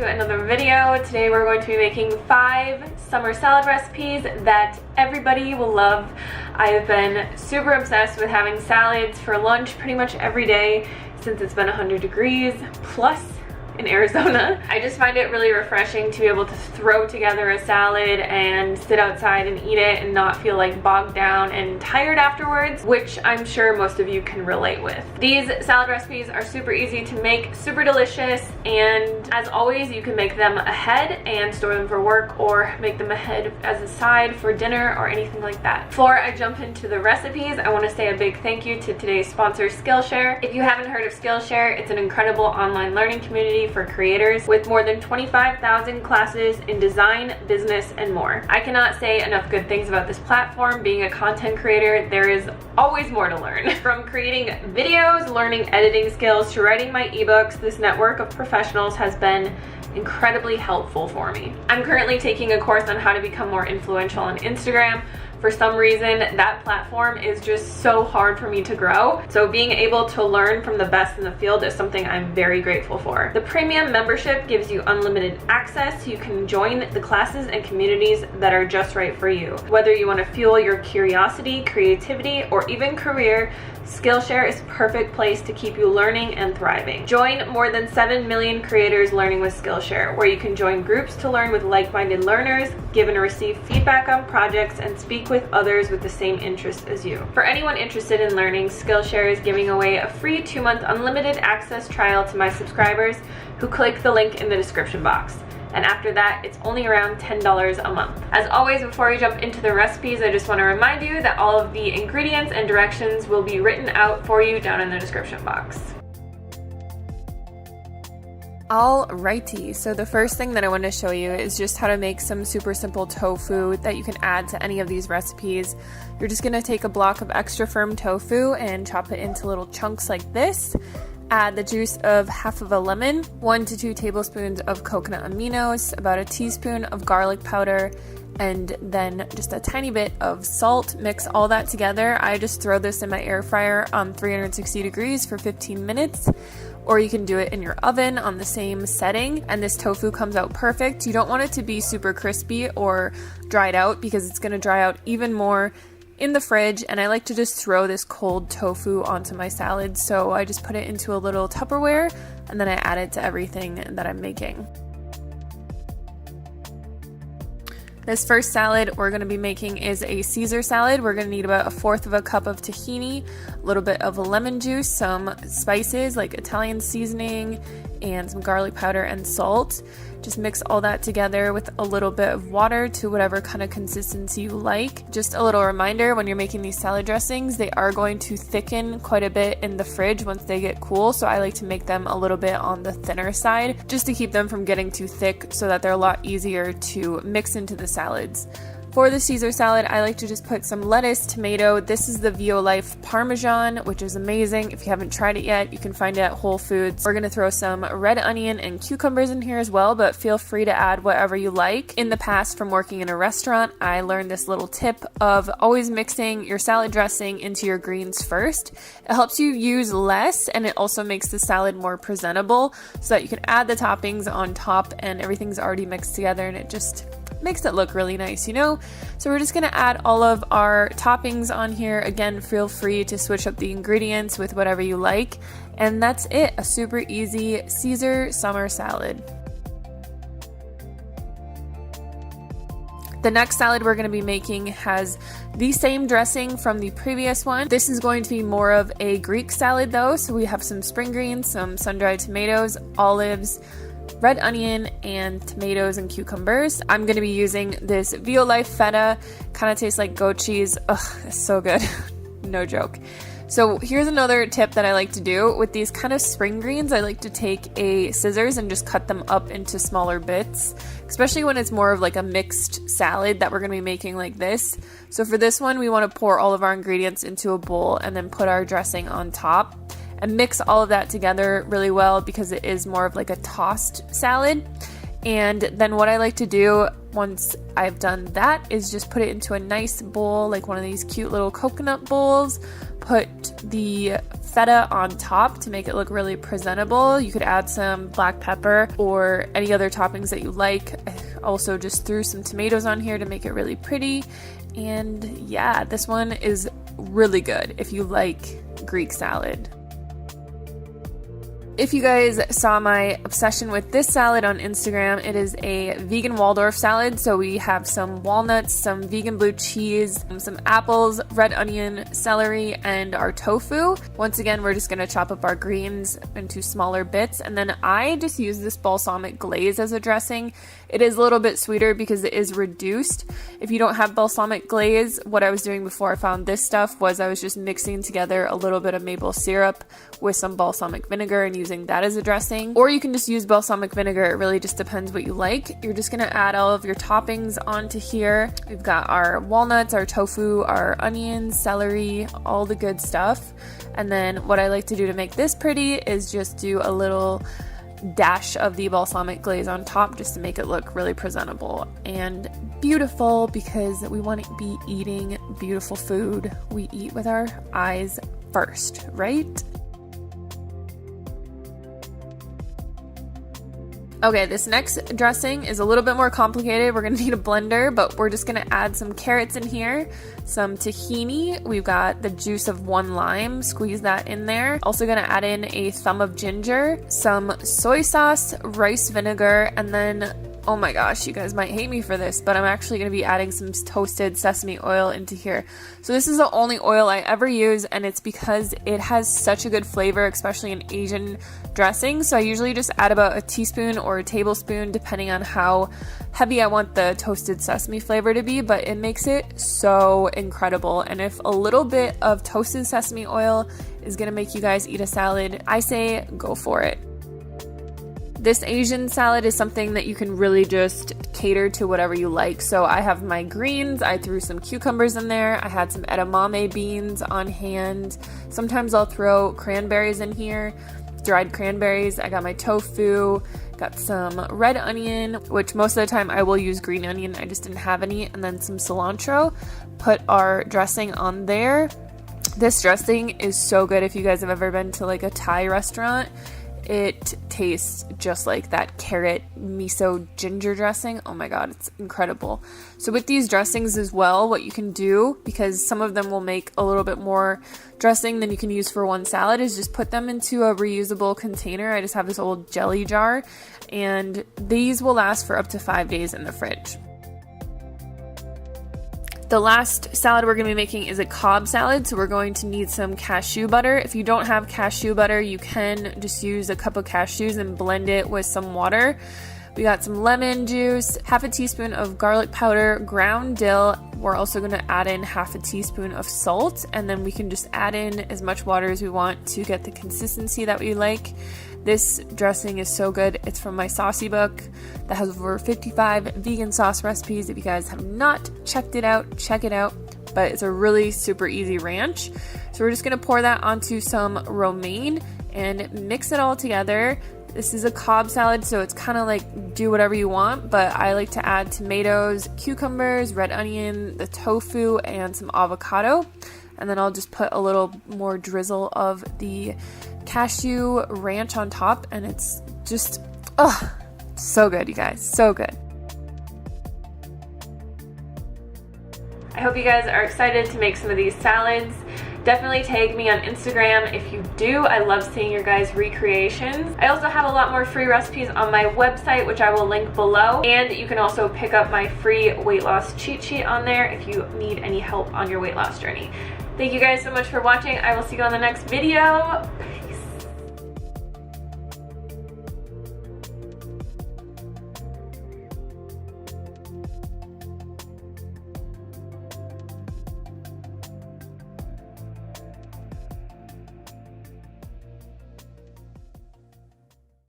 to another video. Today we're going to be making 5 summer salad recipes that everybody will love. I have been super obsessed with having salads for lunch pretty much every day since it's been 100 degrees plus in Arizona. I just find it really refreshing to be able to throw together a salad and sit outside and eat it and not feel like bogged down and tired afterwards, which I'm sure most of you can relate with. These salad recipes are super easy to make, super delicious, and as always you can make them ahead and store them for work or make them ahead as a side for dinner or anything like that. Before I jump into the recipes, I want to say a big thank you to today's sponsor, Skillshare. If you haven't heard of Skillshare, it's an incredible online learning community for creators with more than 25,000 classes in design, business, and more. I cannot say enough good things about this platform. Being a content creator, there is always more to learn. From creating videos, learning editing skills, to writing my ebooks, this network of professionals has been incredibly helpful for me. I'm currently taking a course on how to become more influential on Instagram. For some reason, that platform is just so hard for me to grow. So being able to learn from the best in the field is something I'm very grateful for. The premium membership gives you unlimited access so you can join the classes and communities that are just right for you. Whether you want to fuel your curiosity, creativity, or even career, Skillshare is a perfect place to keep you learning and thriving. Join more than 7 million creators learning with Skillshare, where you can join groups to learn with like-minded learners, give and receive feedback on projects, and speak with others with the same interests as you. For anyone interested in learning, Skillshare is giving away a free 2-month unlimited access trial to my subscribers who click the link in the description box. And after that, it's only around $10 a month. As always, before we jump into the recipes, I just want to remind you that all of the ingredients and directions will be written out for you down in the description box. Alrighty, so the first thing that I want to show you is just how to make some super simple tofu that you can add to any of these recipes. You're just going to take a block of extra firm tofu and chop it into little chunks like this. Add the juice of half of a lemon, 1 to 2 tablespoons of coconut aminos, about a teaspoon of garlic powder, and then just a tiny bit of salt. Mix all that together. I just throw this in my air fryer on 360 degrees for 15 minutes. Or you can do it in your oven on the same setting, and this tofu comes out perfect. You don't want it to be super crispy or dried out because it's going to dry out even more in the fridge, and I like to just throw this cold tofu onto my salad. So I just put it into a little Tupperware and then I add it to everything that I'm making. This first salad we're going to be making is a Caesar salad. We're going to need about 1/4 cup of tahini, a little bit of lemon juice, some spices like Italian seasoning, and some garlic powder and salt. Just mix all that together with a little bit of water to whatever kind of consistency you like. Just a little reminder, when you're making these salad dressings, they are going to thicken quite a bit in the fridge once they get cool, so I like to make them a little bit on the thinner side just to keep them from getting too thick so that they're a lot easier to mix into the salads. For the Caesar salad, I like to just put some lettuce, tomato. This is the Violife Parmesan, which is amazing. If you haven't tried it yet, you can find it at Whole Foods. We're gonna throw some red onion and cucumbers in here as well, but feel free to add whatever you like. In the past, from working in a restaurant, I learned this little tip of always mixing your salad dressing into your greens first. It helps you use less, and it also makes the salad more presentable so that you can add the toppings on top and everything's already mixed together, and it just makes it look really nice, you know? So we're just gonna add all of our toppings on here. Again, feel free to switch up the ingredients with whatever you like. And that's it, a super easy Caesar summer salad. The next salad we're going to be making has the same dressing from the previous one. This is going to be more of a Greek salad though, so we have some spring greens, some sun-dried tomatoes, olives, red onion, and tomatoes and cucumbers. I'm going to be using this Violife feta. Kind of tastes like goat cheese. Ugh, it's so good. No joke. So here's another tip that I like to do. With these kind of spring greens, I like to take a scissors and just cut them up into smaller bits, especially when it's more of like a mixed salad that we're going to be making like this. So for this one, we want to pour all of our ingredients into a bowl and then put our dressing on top and mix all of that together really well because it is more of like a tossed salad. And then what I like to do once I've done that is just put it into a nice bowl, like one of these cute little coconut bowls. Put the feta on top to make it look really presentable. You could add some black pepper or any other toppings that you like. I also just threw some tomatoes on here to make it really pretty. And yeah, this one is really good if you like Greek salad. If you guys saw my obsession with this salad on Instagram, it is a vegan Waldorf salad. So we have some walnuts, some vegan blue cheese, some apples, red onion, celery, and our tofu. Once again, we're just gonna chop up our greens into smaller bits. And then I just use this balsamic glaze as a dressing. It is a little bit sweeter because it is reduced. If you don't have balsamic glaze, what I was doing before I found this stuff was I was just mixing together a little bit of maple syrup with some balsamic vinegar and using that as a dressing. Or you can just use balsamic vinegar. It really just depends what you like. You're just gonna add all of your toppings onto here. We've got our walnuts, our tofu, our onions, celery, all the good stuff. And then what I like to do to make this pretty is just do a little dash of the balsamic glaze on top just to make it look really presentable and beautiful, because we want to be eating beautiful food. We eat with our eyes first, right? Okay, this next dressing is a little bit more complicated. We're gonna need a blender, but we're just gonna add some carrots in here, some tahini. We've got the juice of 1 lime, squeeze that in there. Also gonna add in a thumb of ginger, some soy sauce, rice vinegar, and then, oh my gosh, you guys might hate me for this, but I'm actually gonna be adding some toasted sesame oil into here. So this is the only oil I ever use, and it's because it has such a good flavor, especially in Asian dressing. So I usually just add about a teaspoon or a tablespoon depending on how heavy I want the toasted sesame flavor to be, but it makes it so incredible. And if a little bit of toasted sesame oil is gonna make you guys eat a salad, I say go for it. This Asian salad is something that you can really just cater to whatever you like. So I have my greens, I threw some cucumbers in there, I had some edamame beans on hand. Sometimes I'll throw cranberries in here, dried cranberries. I got my tofu, got some red onion, which most of the time I will use green onion, I just didn't have any, and then some cilantro. Put our dressing on there. This dressing is so good. If you guys have ever been to like a Thai restaurant, it tastes just like that carrot miso ginger dressing. Oh my god, it's incredible. So with these dressings as well, what you can do, because some of them will make a little bit more dressing than you can use for one salad, is just put them into a reusable container. I just have this old jelly jar, and these will last for up to 5 days in the fridge. The last salad we're going to be making is a Cobb salad, so we're going to need some cashew butter. If you don't have cashew butter, you can just use a cup of cashews and blend it with some water. We got some lemon juice, half a teaspoon of garlic powder, ground dill. We're also going to add in half a teaspoon of salt, and then we can just add in as much water as we want to get the consistency that we like. This dressing is so good. It's from my saucy book that has over 55 vegan sauce recipes. If you guys have not checked it out, check it out. But it's a really super easy ranch. So we're just gonna pour that onto some romaine and mix it all together. This is a Cobb salad, so it's kind of like do whatever you want, but I like to add tomatoes, cucumbers, red onion, the tofu, and some avocado. And then I'll just put a little more drizzle of the cashew ranch on top, and it's just, oh, so good, you guys, so good. I hope you guys are excited to make some of these salads. Definitely tag me on Instagram if you do. I love seeing your guys' recreations. I also have a lot more free recipes on my website, which I will link below. And you can also pick up my free weight loss cheat sheet on there if you need any help on your weight loss journey. Thank you guys so much for watching. I will see you on the next video.